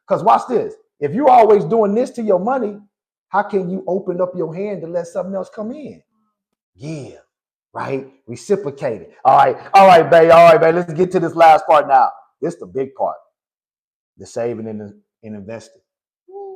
Because watch this. If you're always doing this to your money, how can you open up your hand to let something else come in? Yeah, right? Reciprocate it. All right, babe. All right, babe. Let's get to this last part now. This is the big part. The saving and investing.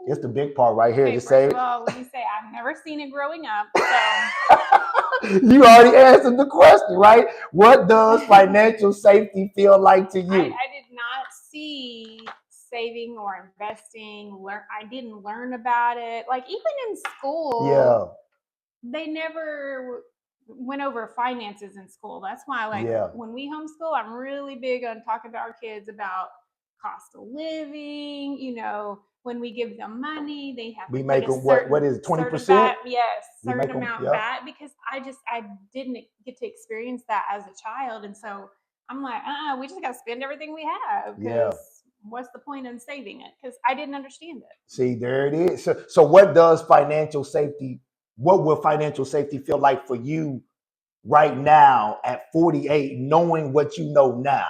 It's the big part right here. Okay, The first saving. of all, let me say I've never seen it growing up. So You already answered the question, right? What does financial safety feel like to you? I did not see saving or investing. I didn't learn about it. Like even in school, they never went over finances in school. That's why, like, when we homeschool, I'm really big on talking to our kids about cost of living. You know, when we give them money, they have to make put a them certain, what is it, 20%? Yes, certain amount back, because I didn't get to experience that as a child, and so I'm like, we just got to spend everything we have, because what's the point in saving it? Because I didn't understand it. See, there it is. So what does financial safety, what will financial safety feel like for you right now at 48, knowing what you know now?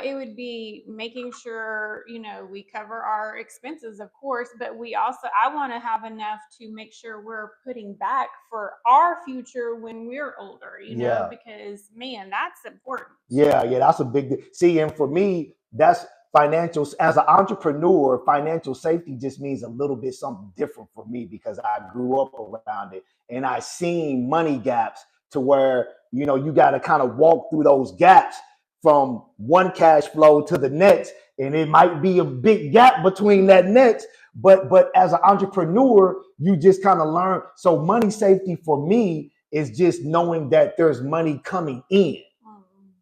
It would be making sure, you know, we cover our expenses, of course, but I want to have enough to make sure we're putting back for our future when we're older, you know, because man, that's important. Yeah, that's a big, see, and for me, that's financial, as an entrepreneur, financial safety just means a little bit something different for me because I grew up around it and I seen money gaps to where, you know, you got to kind of walk through those gaps from one cash flow to the next, and it might be a big gap between that next, but as an entrepreneur, you just kind of learn. So money safety for me is just knowing that there's money coming in.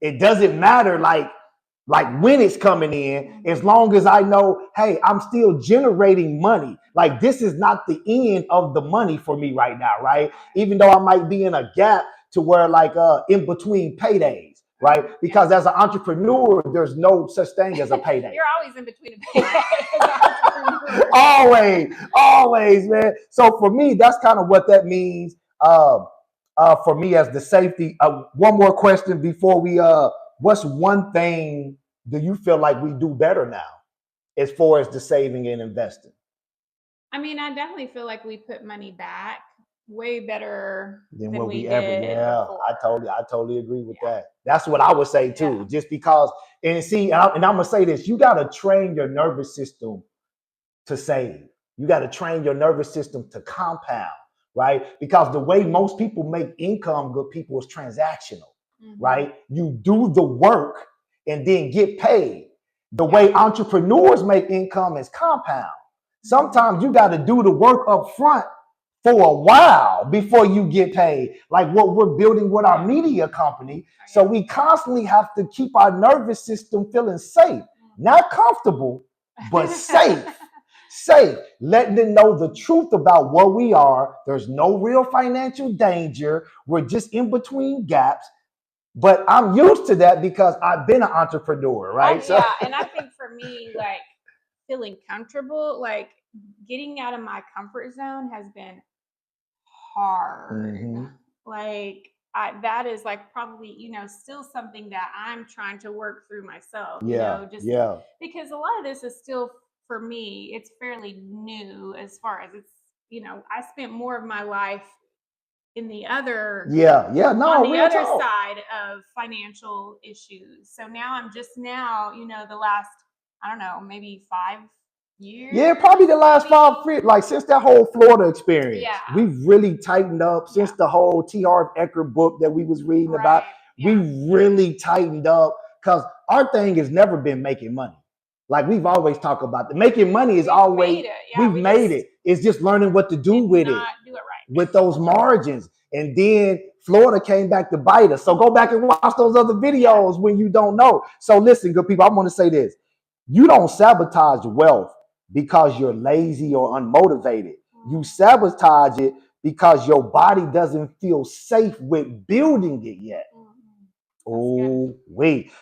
It doesn't matter like when it's coming in, as long as I know, hey, I'm still generating money. Like this is not the end of the money for me right now, right? Even though I might be in a gap to where like in between paydays. Right? Because as an entrepreneur, there's no such thing as a payday. You're always in between a payday. always, man. So for me, that's kind of what that means for me as the safety. One more question before we, what's one thing do you feel like we do better now as far as the saving and investing? I mean, I definitely feel like we put money back way better than what we did ever. before. I totally agree with that. That's what I would say too. Just because, and see, and I'm gonna say this: you got to train your nervous system to save. You got to train your nervous system to compound, right? Because the way most people make income, good people, is transactional, right? You do the work and then get paid. The way entrepreneurs make income is compound. Sometimes you got to do the work up front for a while before you get paid, like what we're building with our media company. So we constantly have to keep our nervous system feeling safe, not comfortable, but safe. Letting them know the truth about where we are. There's no real financial danger. We're just in between gaps. But I'm used to that because I've been an entrepreneur, right? And I think for me, like feeling comfortable, like getting out of my comfort zone has been hard. Like that is like probably, you know, still something that I'm trying to work through myself, you know, just because a lot of this is still, for me, it's fairly new as far as it's, you know, I spent more of my life in the other on the other side of financial issues. So now I'm just now, you know, the last, I don't know, maybe 5 years. Yeah, probably the last 5 years, like since that whole Florida experience. We've really tightened up since the whole T. Harv Eker book that we was reading about. We really tightened up because our thing has never been making money. Like we've always talked about, the making money is always, we've made it. It's just learning what to do with it, with those margins. And then Florida came back to bite us. So go back and watch those other videos when you don't know. So listen, good people, I want to say this. You don't sabotage wealth because you're lazy or unmotivated. You sabotage it because your body doesn't feel safe with building it yet. Oh, wait.